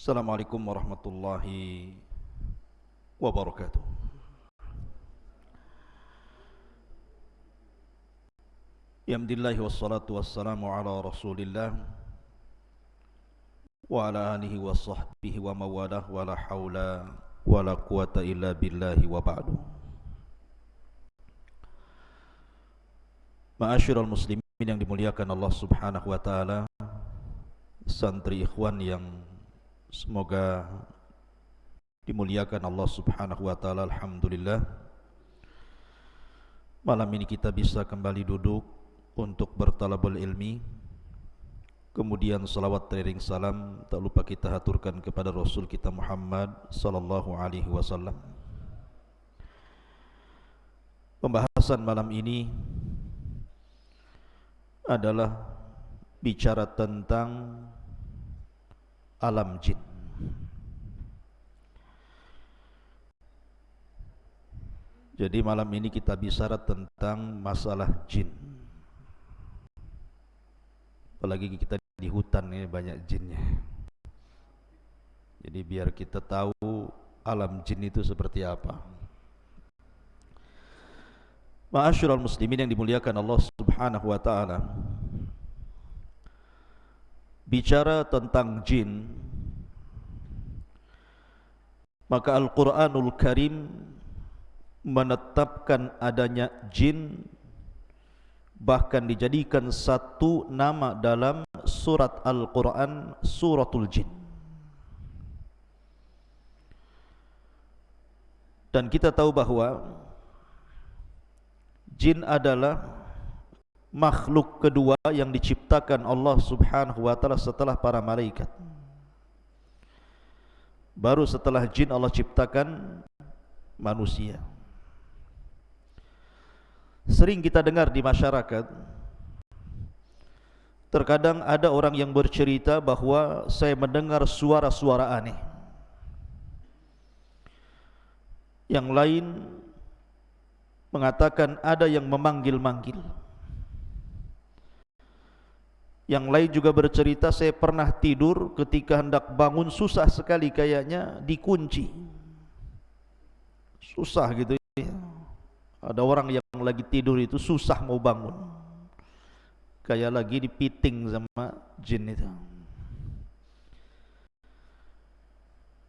Assalamualaikum warahmatullahi wabarakatuh. Alhamdulillah wassalatu wassalamu ala Rasulillah wa ala alihi wa sahbihi wa mawalah wa la hawla wa la quwata illa billahi wa ba'du. Ma'asyiral muslimin yang dimuliakan Allah Subhanahu wa taala, santri ikhwan yang semoga dimuliakan Allah Subhanahu wa taala. Alhamdulillah, malam ini kita bisa kembali duduk untuk bertalabul ilmi. Kemudian salawat teriring salam tak lupa kita haturkan kepada Rasul kita Muhammad sallallahu alaihi wasallam. Pembahasan malam ini adalah bicara tentang alam jin. Jadi malam ini kita bicara tentang masalah jin. Apalagi kita di hutan ini banyak jinnya. Jadi biar kita tahu alam jin itu seperti apa. Ma'asyiral muslimin yang dimuliakan Allah Subhanahu wa taala. Bicara tentang jin, maka Al-Quranul Karim menetapkan adanya jin, bahkan dijadikan satu nama dalam surat Al-Quran, suratul jin. Dan kita tahu bahwa jin adalah makhluk kedua yang diciptakan Allah Subhanahu wa taala setelah para malaikat. Baru setelah jin Allah ciptakan manusia. Sering kita dengar di masyarakat, terkadang ada orang yang bercerita bahwa saya mendengar suara-suara aneh. Yang lain mengatakan ada yang memanggil-manggil. Yang lain juga bercerita, saya pernah tidur, ketika hendak bangun susah sekali, kayaknya dikunci. Susah gitu ya. Ada orang yang lagi tidur itu susah mau bangun, kayak lagi dipiting sama jin itu.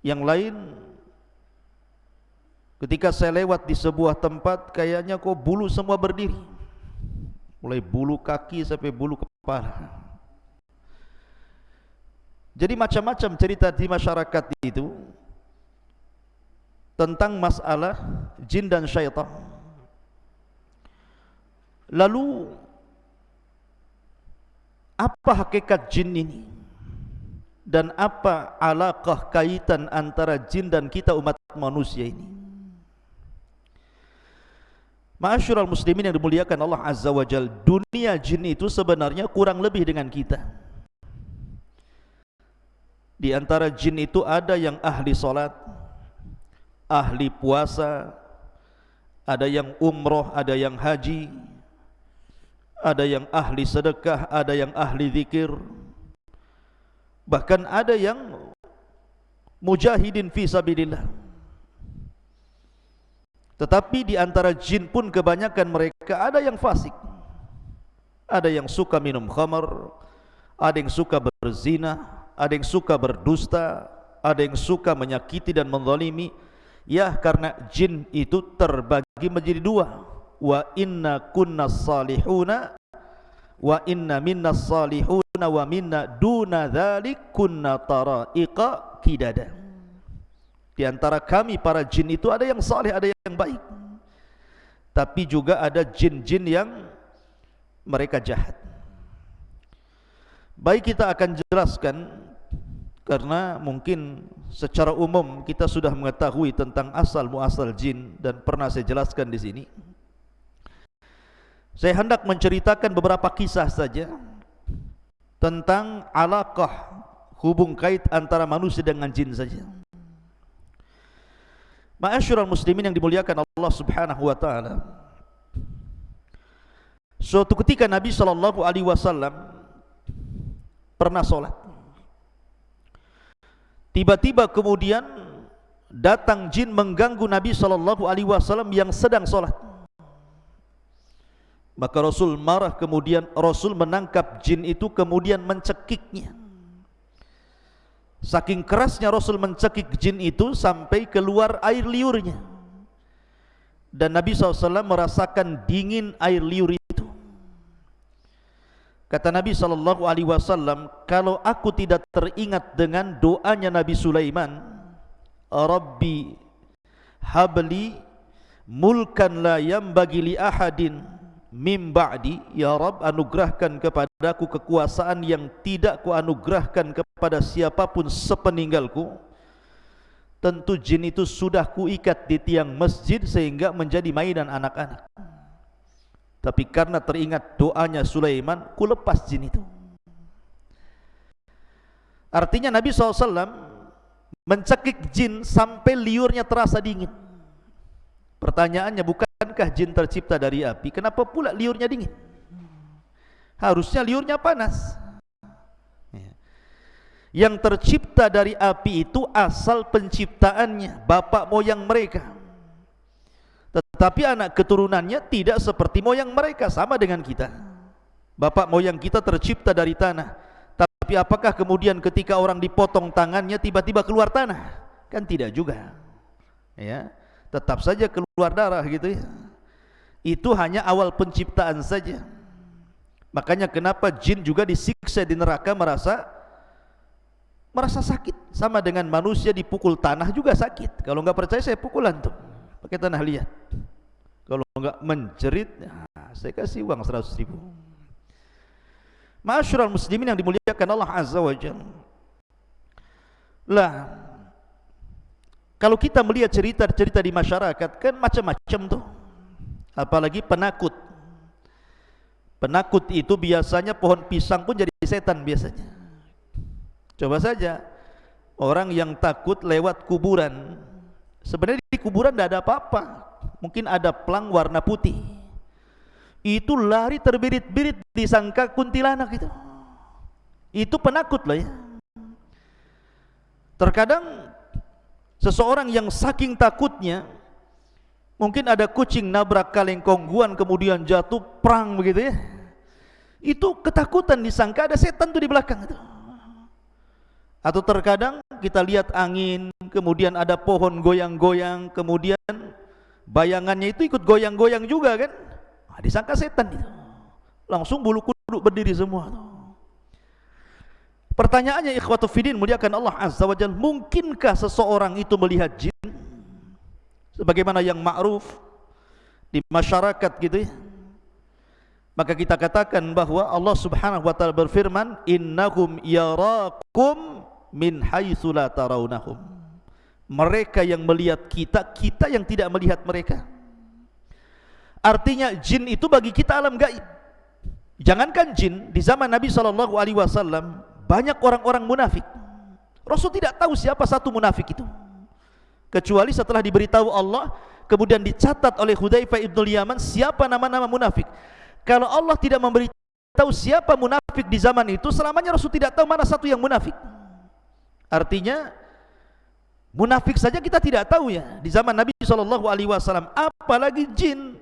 Yang lain, ketika saya lewat di sebuah tempat, kayaknya kok bulu semua berdiri, mulai bulu kaki sampai bulu kepala. Jadi macam-macam cerita di masyarakat itu tentang masalah jin dan syaitan. Lalu apa hakikat jin ini? Dan apa alaqah kaitan antara jin dan kita umat manusia ini? Ma'asyiral muslimin yang dimuliakan Allah Azza wa Jalla, dunia jin itu sebenarnya kurang lebih dengan kita. Di antara jin itu ada yang ahli salat, ahli puasa, ada yang umroh, ada yang haji, ada yang ahli sedekah, ada yang ahli zikir, bahkan ada yang mujahidin fi sabilillah. Tetapi di antara jin pun kebanyakan mereka ada yang fasik, ada yang suka minum khamar, ada yang suka berzina, ada yang suka berdusta, ada yang suka menyakiti dan menzalimi. Ya, karena jin itu terbagi menjadi dua. Wa inna kunna salihuna wa inna minna salihuna wa minna duna dzalik kunna taraiqa kidada. Di antara kami para jin itu ada yang saleh, ada yang baik. Tapi juga ada jin-jin yang mereka jahat. Baik, kita akan jelaskan karena mungkin secara umum kita sudah mengetahui tentang asal muasal jin dan pernah saya jelaskan di sini. Saya hendak menceritakan beberapa kisah saja tentang alaqah, hubung kait antara manusia dengan jin saja. Ma'asyiral muslimin yang dimuliakan Allah Subhanahu wa taala. Suatu ketika Nabi sallallahu alaihi wasallam pernah salat. Tiba-tiba kemudian datang jin mengganggu Nabi sallallahu alaihi wasallam yang sedang salat. Maka Rasul marah, kemudian Rasul menangkap jin itu kemudian mencekiknya. Saking kerasnya Rasul mencekik jin itu sampai keluar air liurnya. Dan Nabi SAW merasakan dingin air liur itu. Kata Nabi SAW, kalau aku tidak teringat dengan doanya Nabi Sulaiman, Rabbi habli mulkan la yambagi li ahadin mim ba'di, ya Rabb, anugerahkan kepadaku kekuasaan yang tidak ku anugerahkan kepada siapapun sepeninggalku. Tentu jin itu sudah kuikat di tiang masjid sehingga menjadi mainan anak-anak. Tapi karena teringat doanya Sulaiman, ku lepas jin itu. Artinya Nabi SAW mencekik jin sampai liurnya terasa dingin. Pertanyaannya, bukankah jin tercipta dari api? Kenapa pula liurnya dingin? Harusnya liurnya panas. Yang tercipta dari api itu asal penciptaannya bapak moyang mereka. Tetapi anak keturunannya tidak seperti moyang mereka, sama dengan kita. Bapak moyang kita tercipta dari tanah. Tapi apakah kemudian ketika orang dipotong tangannya tiba-tiba keluar tanah? Kan tidak juga. Ya, tetap saja keluar darah gitu ya. Itu hanya awal penciptaan saja. Makanya kenapa jin juga disiksa di neraka merasa sakit. Sama dengan manusia dipukul tanah juga sakit. Kalau enggak percaya saya pukul antum pakai tanah liat. Kalau enggak menjerit, saya kasih uang 100.000. Ma'asyiral muslimin yang dimuliakan Allah Azza wa Jalla. Lah, kalau kita melihat cerita-cerita di masyarakat kan macam-macam tuh. Apalagi penakut. Penakut itu biasanya pohon pisang pun jadi setan biasanya. Coba saja orang yang takut lewat kuburan. Sebenarnya di kuburan tidak ada apa-apa. Mungkin ada pelang warna putih. Itu lari terbirit-birit disangka kuntilanak itu. Itu penakut loh ya. Terkadang seseorang yang saking takutnya, mungkin ada kucing nabrak kaleng kongguan kemudian jatuh perang begitu ya. Itu ketakutan disangka ada setan tuh di belakang itu. Atau terkadang kita lihat angin, kemudian ada pohon goyang-goyang, kemudian bayangannya itu ikut goyang-goyang juga kan. Disangka setan itu. Langsung bulu kuduk berdiri semua. Pertanyaannya ikhwatu fiddin muliakan Allah Azza wa Jalla, mungkinkah seseorang itu melihat jin? Sebagaimana yang ma'ruf di masyarakat gitu ya. Maka kita katakan bahwa Allah Subhanahu wa taala berfirman, innahum yarakum min haitsu la tarawnahum. Mereka yang melihat kita, kita yang tidak melihat mereka. Artinya jin itu bagi kita alam gaib. Jangankan jin, di zaman Nabi SAW banyak orang-orang munafik. Rasul tidak tahu siapa satu munafik itu, kecuali setelah diberitahu Allah, kemudian dicatat oleh Hudzaifah ibn Yaman siapa nama-nama munafik. Kalau Allah tidak memberitahu siapa munafik di zaman itu, selamanya Rasul tidak tahu mana satu yang munafik. Artinya munafik saja kita tidak tahu ya di zaman Nabi SAW, apalagi jin.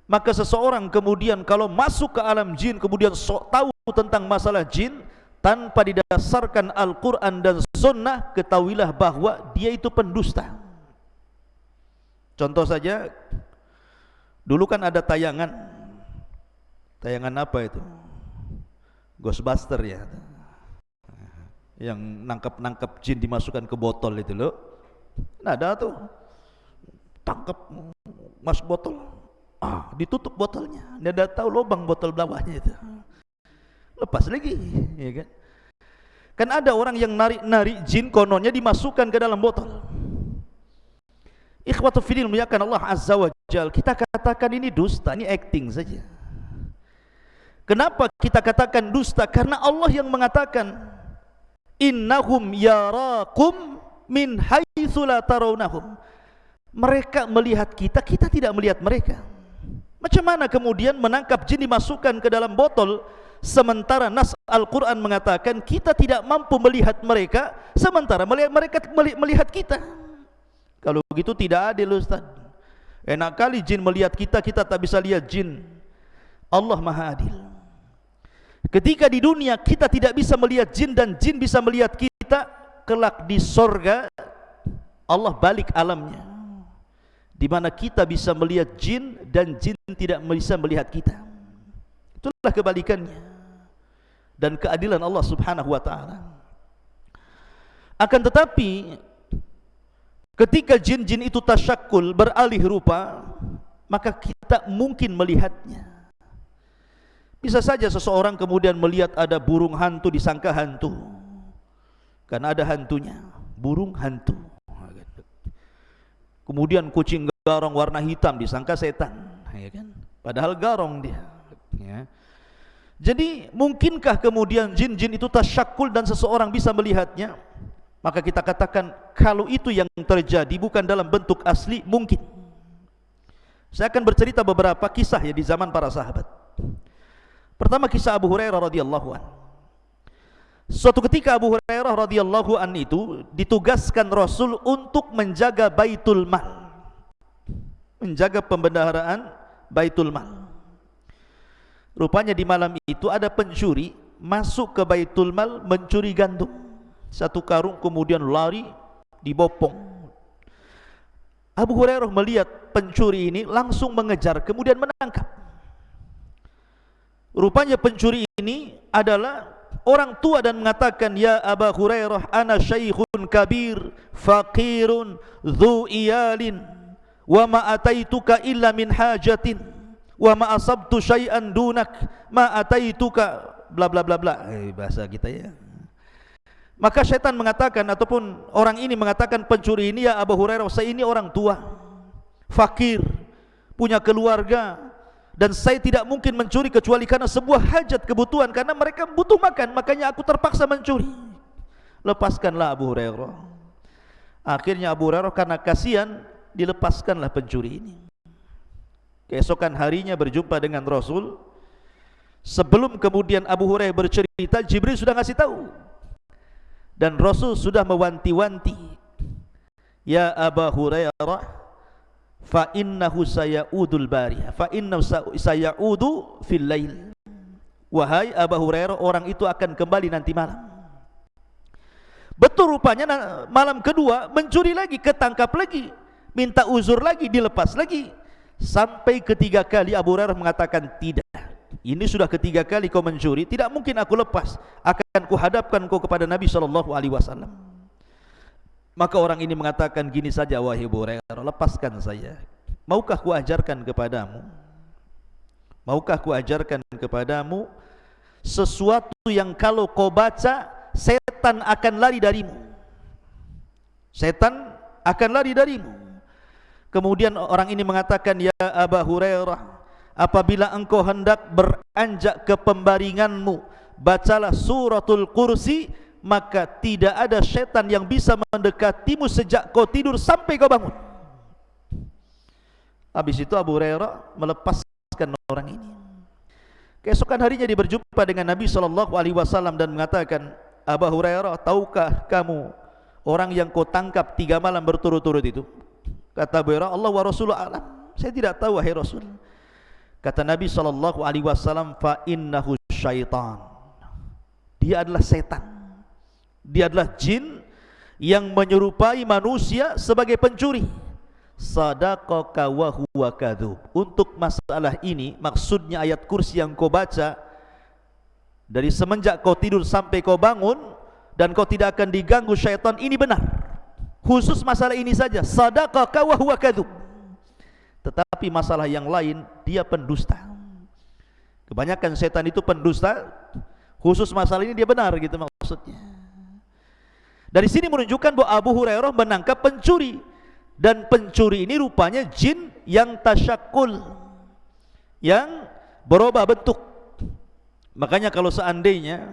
Maka seseorang kemudian kalau masuk ke alam jin, kemudian tahu tentang masalah jin tanpa didasarkan Al-Quran dan Sunnah, ketahuilah bahwa dia itu pendusta. Contoh saja, dulu kan ada tayangan apa itu? Ghostbuster ya, yang nangkap jin dimasukkan ke botol itu loh. Nah, ada tuh, tangkap masuk botol, ditutup botolnya, dia udah tahu lubang botol bawahnya itu, lepas lagi, ya kan? Kan ada orang yang narik jin, kononnya dimasukkan ke dalam botol. Ikhwatu fillah muliakan Allah Azza wa Jal, kita katakan ini dusta, ini acting saja. Kenapa kita katakan dusta? Karena Allah yang mengatakan innahum yarakum min haitsu la tarawnahum. Mereka melihat kita, kita tidak melihat mereka. Macam mana kemudian menangkap jin dimasukkan ke dalam botol, sementara nas Al-Quran mengatakan kita tidak mampu melihat mereka, sementara mereka melihat kita? Kalau begitu tidak adil, Ustaz. Enak kali jin melihat kita, kita tak bisa lihat jin. Allah Maha Adil. Ketika di dunia kita tidak bisa melihat jin dan jin bisa melihat kita, kelak di sorga Allah balik alamnya, di mana kita bisa melihat jin dan jin tidak bisa melihat kita. Itulah kebalikannya dan keadilan Allah Subhanahu wa taala. Akan tetapi ketika jin-jin itu tasyakul, beralih rupa, maka kita mungkin melihatnya. Bisa saja seseorang kemudian melihat ada burung hantu, disangka hantu karena ada hantunya, burung hantu. Kemudian kucing garong warna hitam, disangka setan, ya kan? Padahal garong dia, ya. Jadi mungkinkah kemudian jin-jin itu tasyakul dan seseorang bisa melihatnya? Maka kita katakan kalau itu yang terjadi bukan dalam bentuk asli, mungkin. Saya akan bercerita beberapa kisah ya di zaman para sahabat. Pertama, kisah Abu Hurairah radhiyallahu an. Suatu ketika Abu Hurairah radhiyallahu an itu ditugaskan Rasul untuk menjaga Baitul Mal, menjaga pembendaharaan Baitul Mal. Rupanya di malam itu ada pencuri masuk ke Baitul Mal mencuri gandum. Satu karung, kemudian lari, dibopong. Abu Hurairah melihat pencuri ini, langsung mengejar, kemudian menangkap. Rupanya pencuri ini adalah orang tua dan mengatakan, ya Abu Hurairah, ana syaikhun kabir, faqirun, dhu iyalin, wa ma ataituka illa min hajatin, wa ma asabtu syai'an dunak, ma ataituka, bla bla bla bla. Bahasa kita ya. Maka syaitan mengatakan, ataupun orang ini mengatakan pencuri ini, ya Abu Hurairah, saya ini orang tua, fakir, punya keluarga, dan saya tidak mungkin mencuri kecuali karena sebuah hajat, kebutuhan, karena mereka butuh makan, makanya aku terpaksa mencuri. Lepaskanlah Abu Hurairah. Akhirnya Abu Hurairah karena kasihan, dilepaskanlah pencuri ini. Keesokan harinya berjumpa dengan Rasul. Sebelum kemudian Abu Hurairah bercerita, Jibril sudah ngasih tahu, dan Rasul sudah mewanti-wanti, ya Abu Hurairah, fa innahu sayaudu al-bariha, fa innahu sayaudu fil lail. Wahai Abu Hurairah, orang itu akan kembali nanti malam. Betul, rupanya malam kedua mencuri lagi, ketangkap lagi, minta uzur lagi, dilepas lagi. Sampai ketiga kali Abu Hurairah mengatakan, tidak, ini sudah ketiga kali kau mencuri, tidak mungkin aku lepas, akan kuhadapkan kau kepada Nabi SAW. Maka orang ini mengatakan, gini saja wahai Abu Hurairah, lepaskan saya. Maukah ku ajarkan kepadamu? Maukah ku ajarkan kepadamu sesuatu yang kalau kau baca, setan akan lari darimu. Setan akan lari darimu. Kemudian orang ini mengatakan, ya Aba Hurairah, apabila engkau hendak beranjak ke pembaringanmu, bacalah suratul kursi, maka tidak ada syaitan yang bisa mendekatimu sejak kau tidur sampai kau bangun. Habis itu Abu Hurairah melepaskan orang ini. Keesokan harinya dia berjumpa dengan Nabi SAW dan mengatakan, Abu Hurairah, tahukah kamu orang yang kau tangkap 3 malam berturut-turut itu? Kata Abu Hurairah, Allah wa Rasulullah alam. Saya tidak tahu, wahai Rasul. Kata Nabi SAW, fa innahu syaitan. Dia adalah setan. Dia adalah jin yang menyerupai manusia sebagai pencuri. Sadaqaka wa huwa kadzub. Untuk masalah ini, maksudnya ayat kursi yang kau baca, dari semenjak kau tidur sampai kau bangun, dan kau tidak akan diganggu syaitan, ini benar. Khusus masalah ini saja, sadaqaka wa huwa kadzub. Tetapi masalah yang lain, dia pendusta. Kebanyakan setan itu pendusta. Khusus masalah ini dia benar, gitu maksudnya. Dari sini menunjukkan bahwa Abu Hurairah menangkap pencuri, dan pencuri ini rupanya jin yang tasyakul, yang berubah bentuk. Makanya kalau seandainya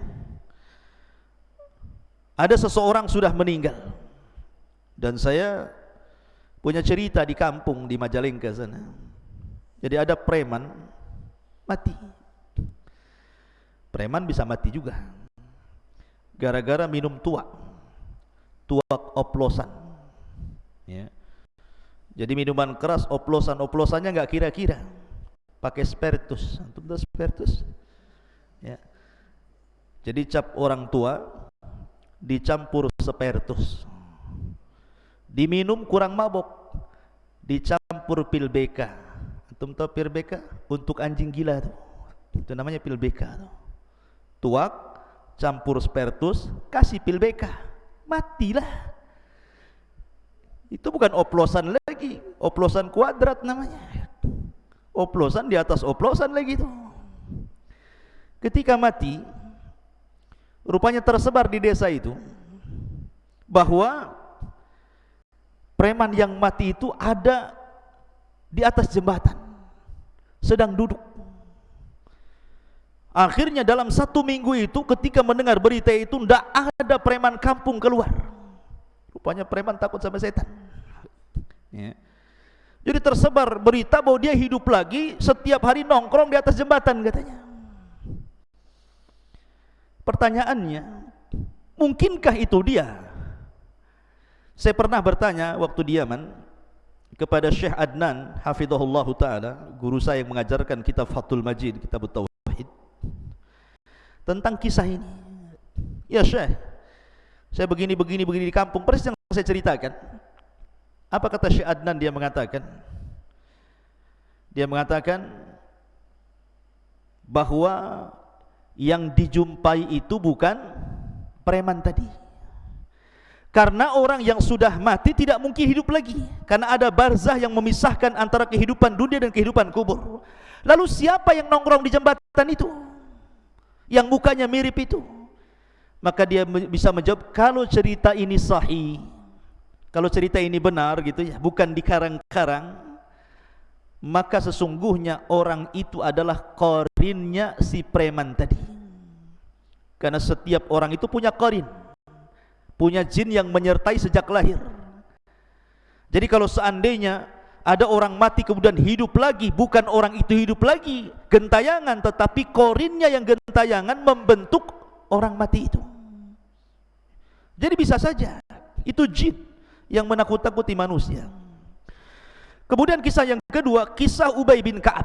ada seseorang sudah meninggal, dan saya punya cerita di kampung di Majalengka sana. Jadi ada preman mati. Preman bisa mati juga gara-gara minum tuak oplosan, ya. Jadi minuman keras, oplosannya nggak kira-kira, pakai spiritus. Antum tahu spiritus? Ya. Jadi cap orang tua dicampur spiritus, diminum kurang mabok, dicampur pil BK. Antum tahu pil BK? Untuk anjing gila tuh. Itu namanya pil BK tuh. Tuak campur spiritus, kasih pil BK, matilah. Itu bukan oplosan lagi, oplosan kuadrat namanya. Oplosan di atas oplosan lagi tuh. Ketika mati, rupanya tersebar di desa itu bahwa preman yang mati itu ada di atas jembatan, sedang duduk. Akhirnya dalam 1 minggu itu, ketika mendengar berita itu, tidak ada preman kampung keluar. Rupanya preman takut sama setan, ya. Jadi tersebar berita bahwa dia hidup lagi, setiap hari nongkrong di atas jembatan katanya. Pertanyaannya, mungkinkah itu dia? Saya pernah bertanya waktu di Yaman kepada Syekh Adnan hafizahullah ta'ala, guru saya yang mengajarkan kitab Fathul Majid, kitab Tauhid, tentang kisah ini. Ya Syekh, saya begini di kampung, persis yang saya ceritakan. Apa kata Syekh Adnan? Dia mengatakan bahwa yang dijumpai itu bukan preman tadi. Karena orang yang sudah mati tidak mungkin hidup lagi, karena ada barzah yang memisahkan antara kehidupan dunia dan kehidupan kubur. Lalu siapa yang nongkrong di jembatan itu, yang mukanya mirip itu? Maka dia bisa menjawab, kalau cerita ini sahih, kalau cerita ini benar gitu ya, bukan dikarang-karang, maka sesungguhnya orang itu adalah qarinnya si preman tadi. Karena setiap orang itu punya qarin, punya jin yang menyertai sejak lahir. Jadi kalau seandainya ada orang mati kemudian hidup lagi, bukan orang itu hidup lagi gentayangan, tetapi qarinnya yang gentayangan membentuk orang mati itu. Jadi bisa saja itu jin yang menakut-takuti manusia. Kemudian kisah yang kedua, kisah Ubay bin Ka'ab.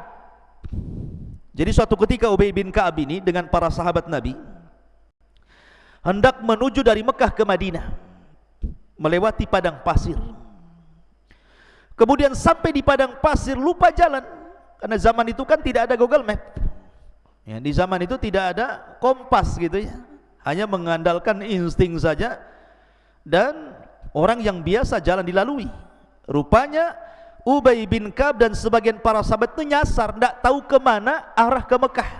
Jadi suatu ketika Ubay bin Ka'ab ini dengan para sahabat Nabi hendak menuju dari Mekah ke Madinah, melewati padang pasir. Kemudian sampai di padang pasir lupa jalan, karena zaman itu kan tidak ada Google Map, ya, di zaman itu tidak ada kompas gitu ya, hanya mengandalkan insting saja, dan orang yang biasa jalan dilalui. Rupanya Ubay bin Ka'ab dan sebagian para sahabat itu nyasar, tidak tahu kemana arah ke Mekah.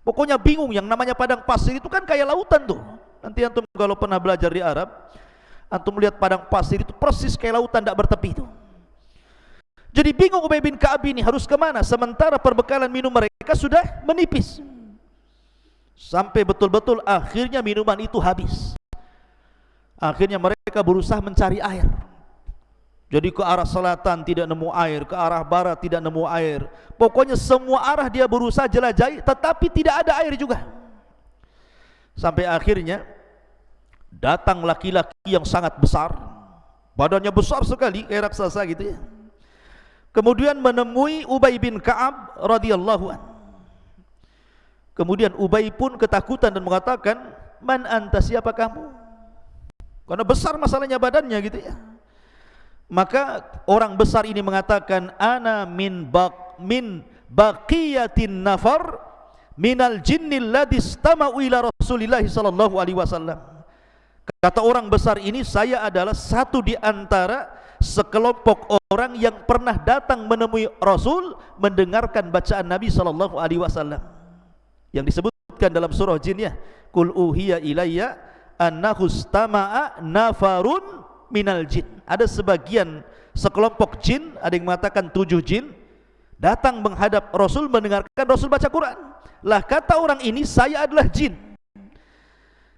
Pokoknya bingung, yang namanya padang pasir itu kan kayak lautan tuh. Nanti antum kalau pernah belajar di Arab, antum lihat padang pasir itu persis kayak lautan tidak bertepi itu. Jadi bingung Ubay bin Ka'ab ini harus kemana, sementara perbekalan minum mereka sudah menipis. Sampai betul-betul akhirnya minuman itu habis. Akhirnya mereka berusaha mencari air. Jadi ke arah selatan tidak nemu air, ke arah barat tidak nemu air. Pokoknya semua arah dia berusaha jelajahi, tetapi tidak ada air juga. Sampai akhirnya datang laki-laki yang sangat besar, badannya besar sekali kayak raksasa gitu ya. Kemudian menemui Ubay bin Ka'ab radhiyallahu anhu. Kemudian Ubay pun ketakutan dan mengatakan, "Man anta, siapa kamu?" Karena besar masalahnya badannya gitu ya. Maka orang besar ini mengatakan, "Ana min baqiyatin nafar minal jinnil ladzi istama'u ila Rasulillah sallallahu alaihi wasallam." Kata orang besar ini, saya adalah satu di antara sekelompok orang yang pernah datang menemui Rasul mendengarkan bacaan Nabi sallallahu alaihi wasallam yang disebutkan dalam surah Jin ya, "Qul uhiya ilayya annahu istama'a nafarun minal jin." Ada sebagian sekelompok jin, ada yang mengatakan 7 jin, datang menghadap Rasul mendengarkan Rasul baca Quran. Lah kata orang ini, saya adalah jin,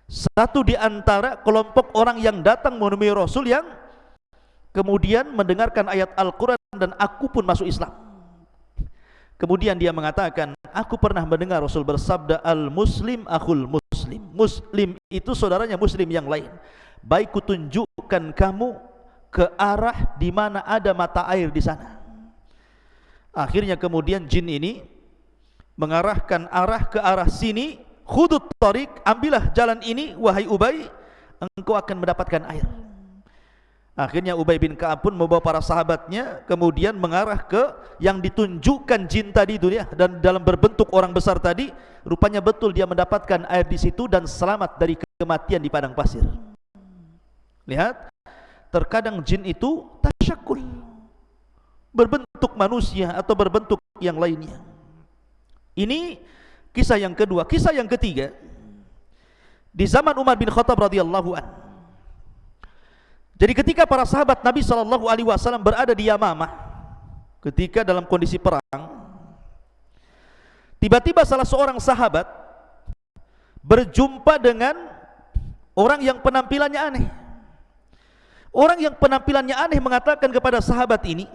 satu di antara kelompok orang yang datang menemui Rasul yang kemudian mendengarkan ayat Al-Quran dan aku pun masuk Islam. Kemudian dia mengatakan, aku pernah mendengar Rasul bersabda, "Al-Muslim akhul Muslim." Muslim itu saudaranya Muslim yang lain. Baik kutunjukkan kamu ke arah di mana ada mata air di sana. Akhirnya kemudian jin ini mengarahkan arah ke arah sini, khudut tariq, ambillah jalan ini wahai Ubay, engkau akan mendapatkan air. Akhirnya Ubay bin Ka'ab pun membawa para sahabatnya kemudian mengarah ke yang ditunjukkan jin tadi itu ya, dan dalam berbentuk orang besar tadi, rupanya betul dia mendapatkan air di situ dan selamat dari kematian di padang pasir. Lihat, terkadang jin itu tasyakul, berbentuk manusia atau berbentuk yang lainnya. Ini kisah yang kedua. Kisah yang ketiga, di zaman Umar bin Khattab radhiyallahu anhu. Jadi ketika para sahabat Nabi sallallahu alaihi wasallam berada di Yamamah, ketika dalam kondisi perang, tiba-tiba salah seorang sahabat berjumpa dengan orang yang penampilannya aneh. Orang yang penampilannya aneh mengatakan kepada sahabat ini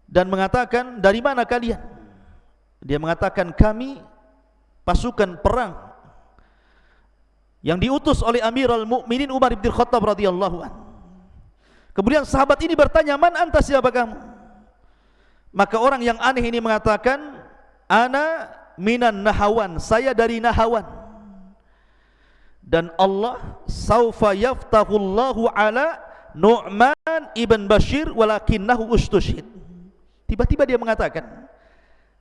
dan mengatakan, "Dari mana kalian?" Dia mengatakan, "Kami pasukan perang yang diutus oleh Amirul Mukminin Umar bin Khattab radhiyallahu anhu." Kemudian sahabat ini bertanya, "Man anta, siapa kamu?" Maka orang yang aneh ini mengatakan, "Ana minan Nahawan, saya dari Nahawan. Dan Allah saufa yaftahullahu ala Nu'man ibn Bashir walakinnahu ustushid." Tiba-tiba dia mengatakan,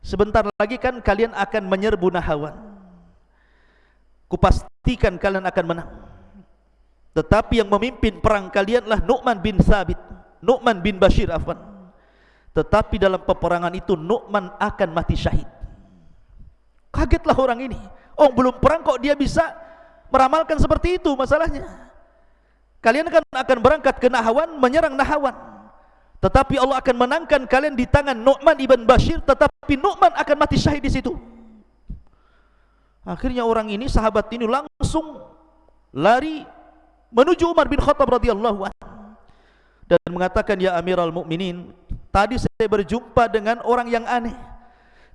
sebentar lagi kan kalian akan menyerbu Nahawan, kupastikan kalian akan menang, tetapi yang memimpin perang kalianlah Nu'man bin Thabit, Nu'man bin Bashir afwan. Tetapi dalam peperangan itu Nu'man akan mati syahid. Kagetlah orang ini. Oh, belum perang kok dia bisa meramalkan seperti itu. Masalahnya, kalian akan berangkat ke Nahawan, menyerang Nahawan, tetapi Allah akan menangkan kalian di tangan Nu'man ibn Bashir, tetapi Nu'man akan mati syahid di situ. Akhirnya orang ini, sahabat ini langsung lari menuju Umar bin Khattab radhiyallahu anhu dan mengatakan, "Ya Amirul Mukminin, tadi saya berjumpa dengan orang yang aneh.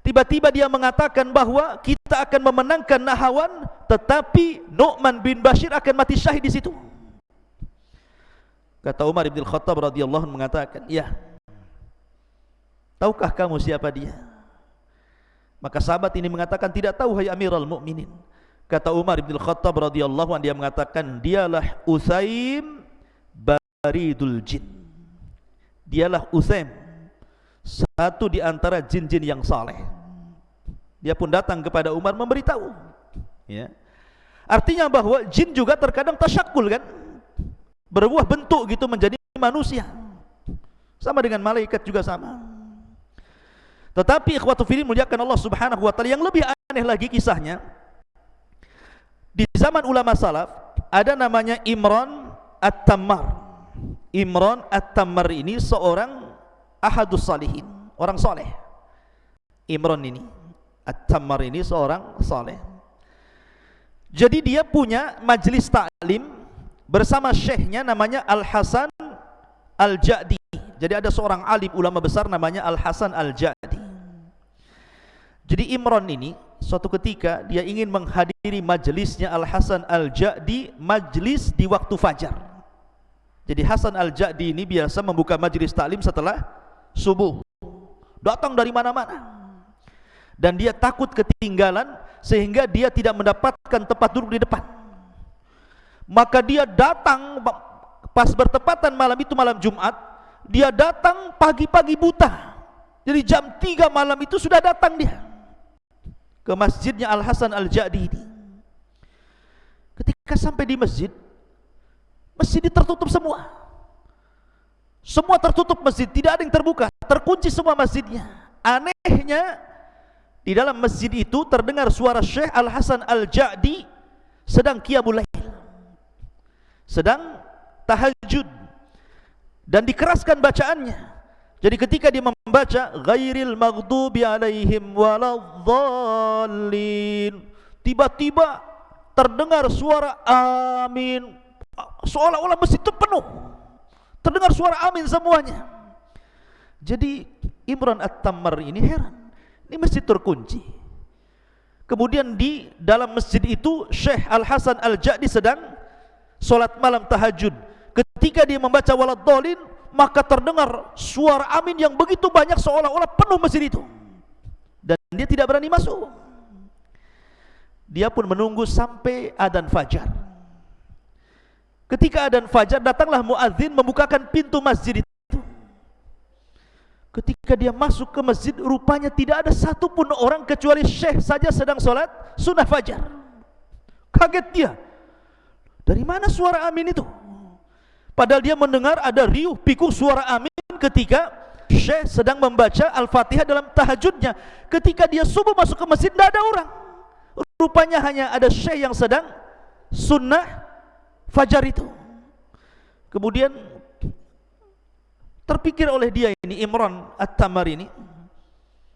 Tiba-tiba dia mengatakan bahwa kita akan memenangkan Nahawan, tetapi Nu'man bin Bashir akan mati syahid di situ." Kata Umar bin Khattab radhiyallahu anhu mengatakan, "Ya, tahukah kamu siapa dia?" Maka sahabat ini mengatakan, "Tidak tahu, hai Amirul Mukminin." Kata Umar bin Khattab radhiyallahu anhu, dia mengatakan, "Dialah Usaim baridul jin." Dialah Usaim, satu di antara jin-jin yang saleh. Dia pun datang kepada Umar memberitahu, ya. Artinya bahwa jin juga terkadang tasyakul kan, berbuah bentuk gitu menjadi manusia, sama dengan malaikat juga sama. Tetapi ikhwatu fillah muliakan Allah subhanahu wa ta'ala, yang lebih aneh lagi kisahnya, di zaman ulama salaf ada namanya Imran At-Tammar. Imran At-Tammar ini seorang ahadus salihin, orang soleh. Imran ini At-Tammar ini seorang soleh. Jadi dia punya majlis taklim bersama syekhnya namanya Al-Hasan Al-Ja'di. Jadi ada seorang alim ulama besar namanya Al-Hasan Al-Ja'di. Jadi Imran ini suatu ketika dia ingin menghadiri majlisnya Al-Hasan Al-Ja'di, majlis di waktu fajar. Jadi Hasan Al-Ja'di ini biasa membuka majlis taklim setelah subuh. Datang dari mana-mana. Dan dia takut ketinggalan sehingga dia tidak mendapatkan tempat duduk di depan. Maka dia datang pas bertepatan malam itu, malam Jumat, dia datang pagi-pagi buta. Jadi jam 3 malam itu sudah datang dia ke masjidnya Al-Hasan Al-Ja'di ini. Ketika sampai di masjid, masjid tertutup semua. Semua tertutup masjid, tidak ada yang terbuka, terkunci semua masjidnya. Anehnya, di dalam masjid itu terdengar suara Syekh Al-Hasan Al-Ja'di sedang qiyamul lail, sedang tahajud, dan dikeraskan bacaannya. Jadi ketika dia membaca ghairil maghdubi alaihim waladhdallin, tiba-tiba terdengar suara amin. Seolah-olah masjid itu penuh, terdengar suara amin semuanya. Jadi Imran At-Tammar ini heran, ini masjid terkunci. Kemudian di dalam masjid itu Syekh Al-Hasan Al-Ja'di sedang solat malam tahajud. Ketika dia membaca waladhdallin, maka terdengar suara amin yang begitu banyak seolah-olah penuh masjid itu. Dan dia tidak berani masuk. Dia pun menunggu sampai adzan fajar. Ketika adzan fajar, datanglah muadzin membukakan pintu masjid itu. Ketika dia masuk ke masjid, rupanya tidak ada satupun orang kecuali syekh saja sedang solat sunnah fajar. Kaget dia, dari mana suara amin itu? Padahal dia mendengar ada riuh pikuk suara amin ketika syekh sedang membaca Al-Fatihah dalam tahajudnya. Ketika dia subuh masuk ke masjid, tidak ada orang. Rupanya hanya ada syekh yang sedang sunnah fajar itu. Kemudian terpikir oleh dia ini, Imran At-Tammar ini,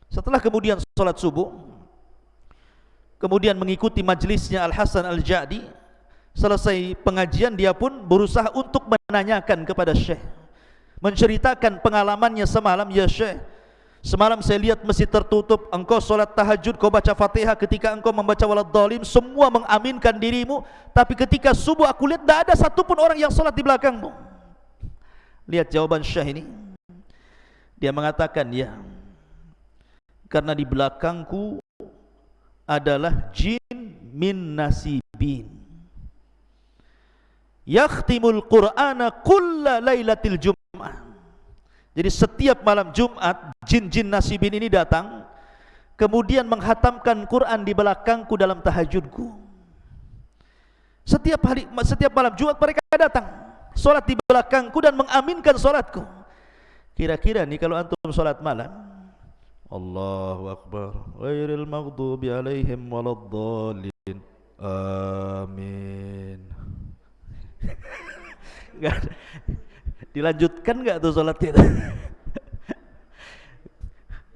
setelah kemudian sholat subuh, kemudian mengikuti majlisnya Al-Hasan Al-Ja'di, selesai pengajian dia pun berusaha untuk menanyakan kepada syekh, menceritakan pengalamannya semalam. Ya syekh, semalam saya lihat masjid tertutup, engkau solat tahajud, kau baca Fatihah, ketika engkau membaca waladhdallin semua mengaminkan dirimu, tapi ketika subuh aku lihat tidak ada satupun orang yang solat di belakangmu. Lihat jawaban syekh ini. Dia mengatakan, ya, karena di belakangku adalah jin min nasibin yakhtimul Qur'ana kulla lailatil Jum'ah. Jadi setiap malam Jumat, jin-jin nasibin ini datang, kemudian menghatamkan Quran di belakangku dalam tahajudku. Setiap malam Jumat mereka datang, solat di belakangku dan mengaminkan solatku. Kira-kira nih kalau antum solat malam, Allahu Akbar, ghairil maghdubi alaihim waladhdallin, amin. Dilanjutkan enggak tuh sholatnya?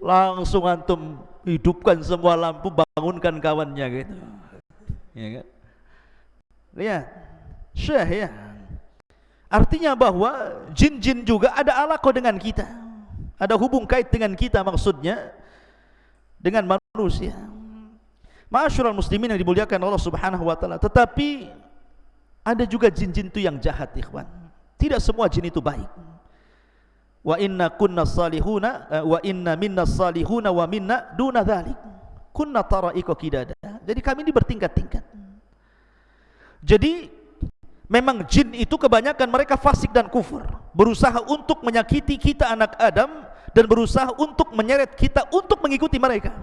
Langsung antum hidupkan semua lampu, bangunkan kawannya gitu. Ya kan? Lihat, syekh ya. Artinya bahwa jin-jin juga ada alaqah dengan kita. Ada hubung kait dengan kita, maksudnya dengan manusia. Ma'asyiral muslimin yang dimuliakan Allah Subhanahu wa taala. Tetapi ada juga jin-jin itu yang jahat, ikhwan. Tidak semua jin itu baik. Wa inna kunna salihuna wa inna minna salihuna wa minna duna dzalik. Kunna tara'iqa qidada. Jadi kami ini bertingkat-tingkat. Jadi memang jin itu kebanyakan mereka fasik dan kufur, berusaha untuk menyakiti kita anak Adam dan berusaha untuk menyeret kita untuk mengikuti mereka.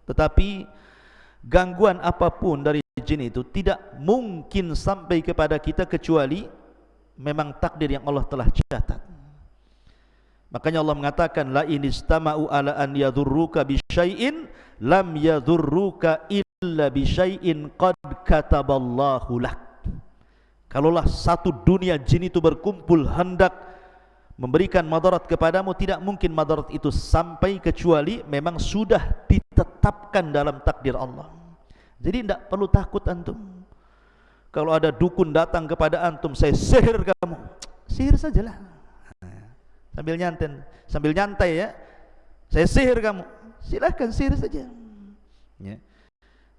Tetapi gangguan apapun dari jin itu tidak mungkin sampai kepada kita kecuali memang takdir yang Allah telah catat. Makanya Allah mengatakan, la inistama'u ala an yadhurruka bisyai'in lam yadhurruka illa bisyai'in qad kataballahu lak. Kalaulah satu dunia jin itu berkumpul hendak memberikan madarat kepadamu, tidak mungkin madarat itu sampai kecuali memang sudah ditetapkan dalam takdir Allah. Jadi tidak perlu takut antum. Kalau ada dukun datang kepada antum, saya sihir kamu, sihir sajalah. Sambil nyantai ya, saya sihir kamu, silahkan sihir saja ya.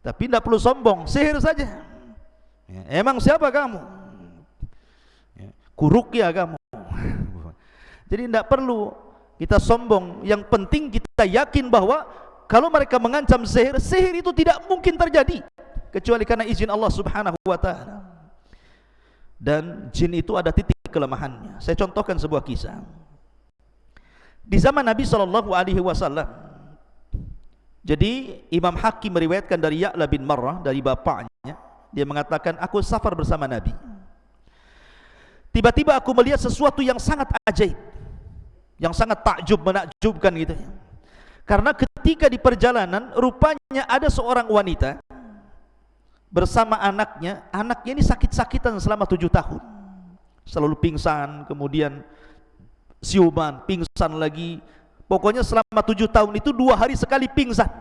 Tapi tidak perlu sombong, sihir saja ya. Emang siapa kamu ya. Kuruqyah kamu. Jadi tidak perlu kita sombong. Yang penting kita yakin bahwa kalau mereka mengancam sihir, sihir itu tidak mungkin terjadi kecuali karena izin Allah Subhanahu wa ta'ala. Dan jin itu ada titik kelemahannya. Saya contohkan sebuah kisah. Di zaman Nabi SAW, jadi Imam Hakim meriwayatkan dari Ya'la bin Marrah, dari bapaknya, dia mengatakan, aku safar bersama Nabi. Tiba-tiba aku melihat sesuatu yang sangat ajaib, yang sangat takjub, menakjubkan gitu ya. Karena ketika di perjalanan, rupanya ada seorang wanita bersama anaknya. Anaknya ini sakit-sakitan selama 7 tahun, selalu pingsan, kemudian siuman, pingsan lagi. Pokoknya selama 7 tahun itu 2 hari sekali pingsan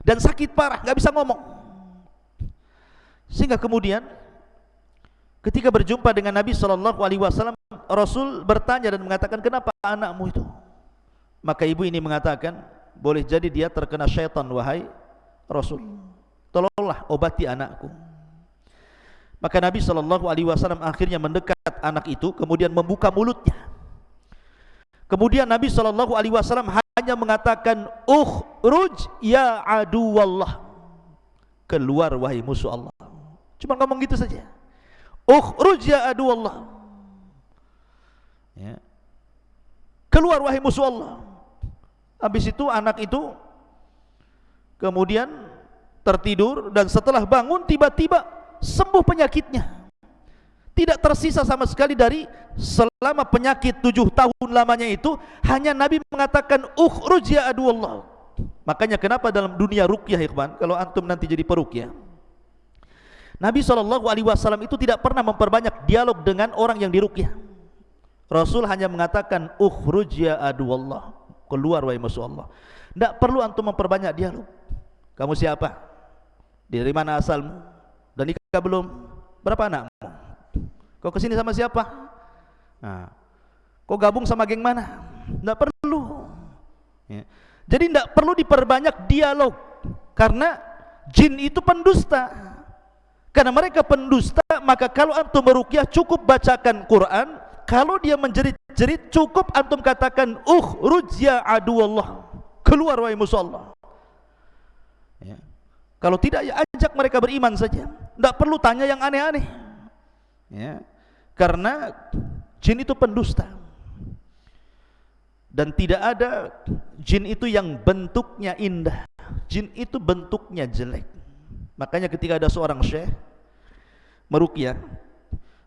dan sakit parah, gak bisa ngomong. Sehingga kemudian ketika berjumpa dengan Nabi SAW, Rasul bertanya dan mengatakan, kenapa anakmu itu? Maka ibu ini mengatakan, boleh jadi dia terkena syaitan wahai Rasul, tolonglah obati anakku. Maka Nabi SAW akhirnya mendekat anak itu, kemudian membuka mulutnya. Kemudian Nabi SAW hanya mengatakan, ukhruj ya aduwallah, keluar wahai musuh Allah. Cuma ngomong gitu saja, ukhruj ya aduwallah ya. Keluar wahai musuh Allah. Habis itu anak itu kemudian tertidur, dan setelah bangun tiba-tiba sembuh penyakitnya. Tidak tersisa sama sekali dari selama penyakit 7 tahun lamanya itu. Hanya Nabi mengatakan ukhruj ya aduwallah. Makanya kenapa dalam dunia ruqyah, ikhwan, kalau antum nanti jadi peruqyah, Nabi SAW itu tidak pernah memperbanyak dialog dengan orang yang diruqyah. Rasul hanya mengatakan ukhruj ya aduwallah, keluar wahai musuh Allah. Tidak perlu antum memperbanyak dialog. Kamu siapa? Dari mana asalmu? Dan nikah belum? Berapa anakmu? Kau kesini sama siapa? Nah, kau gabung sama geng mana? Tidak perlu ya. Jadi tidak perlu diperbanyak dialog, karena jin itu pendusta. Karena mereka pendusta, maka kalau antum meruqyah cukup bacakan Quran. Kalau dia menjerit-jerit, cukup antum katakan ukhruj ya aduwallah, keluar wahai musuh Allah ya. Kalau tidak, ya ajak mereka beriman saja, tidak perlu tanya yang aneh-aneh ya. Karena jin itu pendusta, dan tidak ada jin itu yang bentuknya indah. Jin itu bentuknya jelek. Makanya ketika ada seorang syekh meruqyah,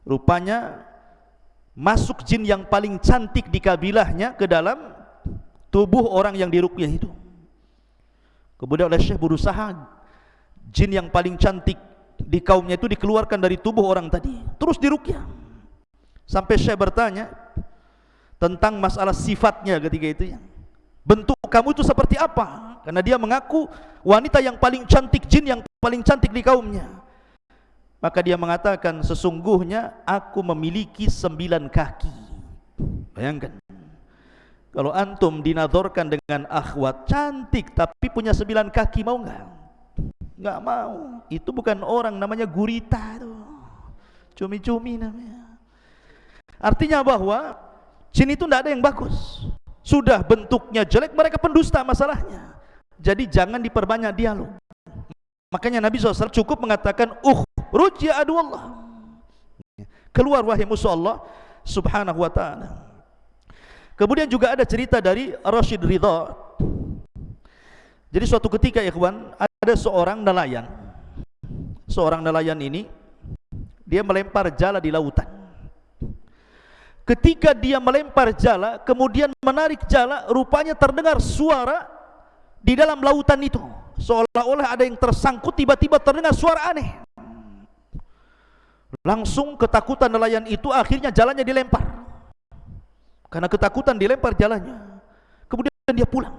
rupanya masuk jin yang paling cantik di kabilahnya ke dalam tubuh orang yang diruqyah itu. Kemudian oleh syekh berusaha jin yang paling cantik di kaumnya itu dikeluarkan dari tubuh orang tadi, terus diruqyah. Sampai syekh bertanya tentang masalah sifatnya ketika itu ya. Bentuk kamu itu seperti apa? Karena dia mengaku wanita yang paling cantik, jin yang paling cantik di kaumnya. Maka dia mengatakan, sesungguhnya aku memiliki 9 kaki. Bayangkan, kalau antum dinadorkan dengan akhwat cantik tapi punya 9 kaki, mau nggak? Nggak mau. Itu bukan orang, namanya gurita tuh. Cumi-cumi namanya. Artinya bahwa jin itu tidak ada yang bagus. Sudah bentuknya jelek, mereka pendusta masalahnya. Jadi jangan diperbanyak dialog. Makanya Nabi SAW cukup mengatakan ukhruj ya aduwallah, keluar wahai musuh Allah Subhanahu wa ta'ala. Kemudian juga ada cerita dari Rashid Ridha. Jadi suatu ketika, ikhwan, ada seorang nelayan. Seorang nelayan ini dia melempar jala di lautan. Ketika dia melempar jala, kemudian menarik jala, rupanya terdengar suara di dalam lautan itu, seolah-olah ada yang tersangkut. Tiba-tiba terdengar suara aneh. Langsung ketakutan nelayan itu akhirnya jalannya dilempar. Karena ketakutan dilempar jalannya. Kemudian dia pulang.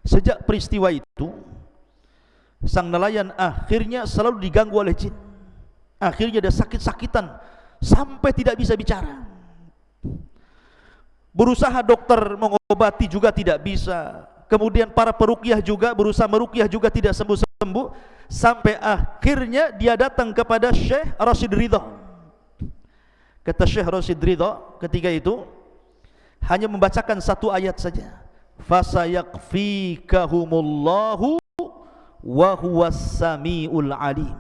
Sejak peristiwa itu, sang nelayan akhirnya selalu diganggu oleh jin. Akhirnya dia sakit-sakitan sampai tidak bisa bicara. Berusaha dokter mengobati juga tidak bisa. Kemudian para peruqyah juga berusaha meruqyah juga tidak sembuh-sembuh. Sampai akhirnya dia datang kepada Syekh Rashid Ridha. Kata Syekh Rashid Ridha ketika itu hanya membacakan satu ayat saja. Fasayakfikahumullahu wa huwas samiul alim.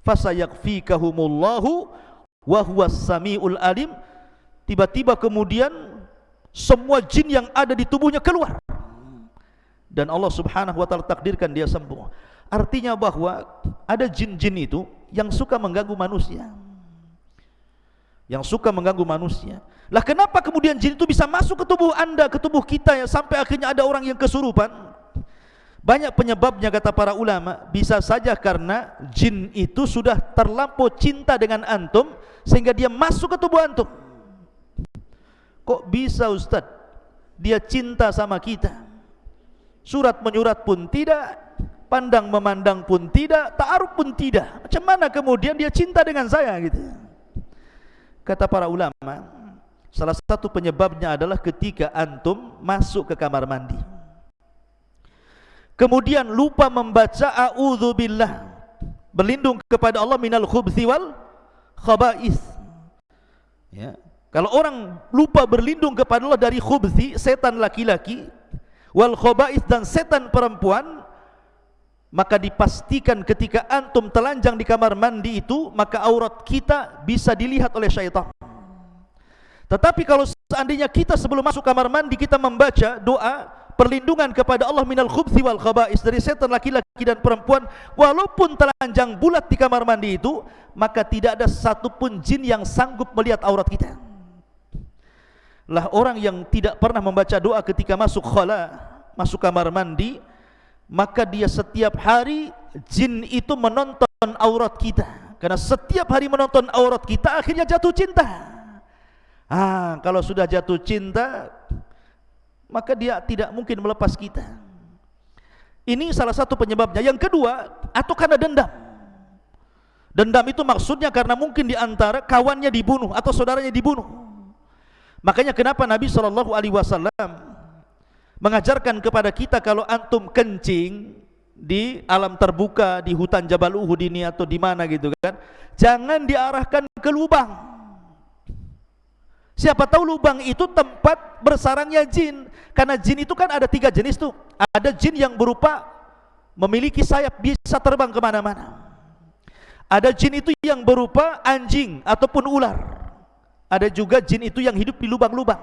Fasayakfikahumullahu wa huwas samiul alim. Tiba-tiba kemudian semua jin yang ada di tubuhnya keluar. Dan Allah Subhanahu wa taala takdirkan dia sembuh. Artinya bahwa ada jin-jin itu yang suka mengganggu manusia. Yang suka mengganggu manusia. Lah kenapa kemudian jin itu bisa masuk ke tubuh Anda, ke tubuh kita ya, sampai akhirnya ada orang yang kesurupan? Banyak penyebabnya kata para ulama. Bisa saja karena jin itu sudah terlampau cinta dengan antum sehingga dia masuk ke tubuh antum. Kok bisa Ustaz? Dia cinta sama kita. Surat menyurat pun tidak, pandang memandang pun tidak, ta'aruf pun tidak. Macam mana kemudian dia cinta dengan saya gitu? Kata para ulama, salah satu penyebabnya adalah ketika antum masuk ke kamar mandi, kemudian lupa membaca a'udzubillah, berlindung kepada Allah minal khubthi wal khaba'ith. Ya. Kalau orang lupa berlindung kepada Allah dari khubthi, setan laki-laki, wal khaba'ith, dan setan perempuan, maka dipastikan ketika antum telanjang di kamar mandi itu, maka aurat kita bisa dilihat oleh syaitan. Tetapi kalau seandainya kita sebelum masuk kamar mandi kita membaca doa perlindungan kepada Allah minal khubthi wal khaba'is, dari setan laki-laki dan perempuan, walaupun telanjang bulat di kamar mandi itu, maka tidak ada satupun jin yang sanggup melihat aurat kita. Lah orang yang tidak pernah membaca doa ketika masuk khala, masuk kamar mandi, maka dia setiap hari jin itu menonton aurat kita. Karena setiap hari menonton aurat kita, akhirnya jatuh cinta. Kalau sudah jatuh cinta, maka dia tidak mungkin melepas kita. Ini salah satu penyebabnya. Yang kedua, atau karena dendam. Dendam itu maksudnya karena mungkin diantara kawannya dibunuh atau saudaranya dibunuh. Makanya kenapa Nabi SAW mengajarkan kepada kita, kalau antum kencing di alam terbuka, di hutan Jabal Uhud ini atau di mana gitu kan, jangan diarahkan ke lubang. Siapa tahu lubang itu tempat bersarangnya jin. Karena jin itu kan ada 3 jenis tuh. Ada jin yang berupa memiliki sayap, bisa terbang kemana-mana. Ada jin itu yang berupa anjing ataupun ular. Ada juga jin itu yang hidup di lubang-lubang.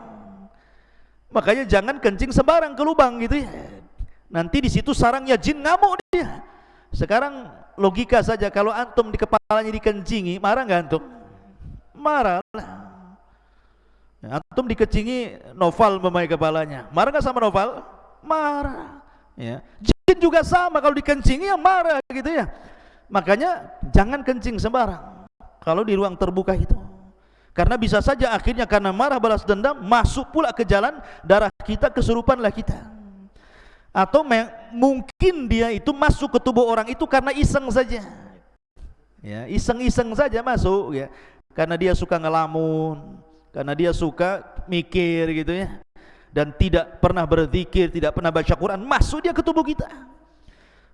Makanya jangan kencing sembarang ke lubang gitu ya. Nanti di situ sarangnya jin, ngamuk dia. Sekarang logika saja, kalau antum di kepalanya dikencingi, marah nggak antum? Marah lah. Antum dikencingi Noval memakai kepalanya, marah nggak sama Noval? Marah. Ya. Jin juga sama, kalau dikencingi ya marah gitu ya. Makanya jangan kencing sembarang kalau di ruang terbuka itu. Karena bisa saja akhirnya karena marah balas dendam, masuk pula ke jalan darah kita, kesurupanlah kita. Atau mungkin dia itu masuk ke tubuh orang itu karena iseng saja. Ya, iseng-iseng saja masuk ya. Karena dia suka ngelamun, karena dia suka mikir gitu ya. Dan tidak pernah berzikir, tidak pernah baca Quran, masuk dia ke tubuh kita.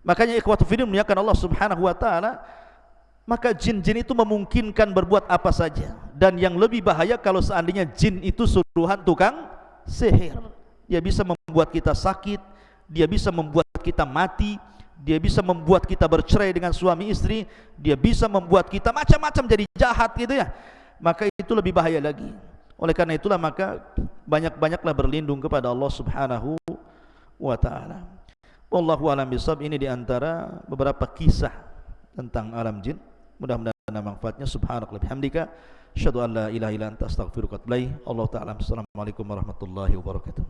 Makanya ikhwatu fillah muliakan Allah Subhanahu wa taala, maka jin-jin itu memungkinkan berbuat apa saja. Dan yang lebih bahaya kalau seandainya jin itu suruhan tukang sihir. Dia bisa membuat kita sakit, dia bisa membuat kita mati, dia bisa membuat kita bercerai dengan suami istri, dia bisa membuat kita macam-macam jadi jahat gitu ya. Maka itu lebih bahaya lagi. Oleh karena itulah maka banyak-banyaklah berlindung kepada Allah Subhanahu wa taala. Wallahu a'lam bishawab. Ini diantara beberapa kisah tentang alam jin. Mudah-mudahan ada manfaatnya. Subhanakallahumma bihamdika asyhadu an la ilaha illa anta astaghfiruka wa atubu ilaik. Allahu ta'ala. Assalamualaikum warahmatullahi wabarakatuh.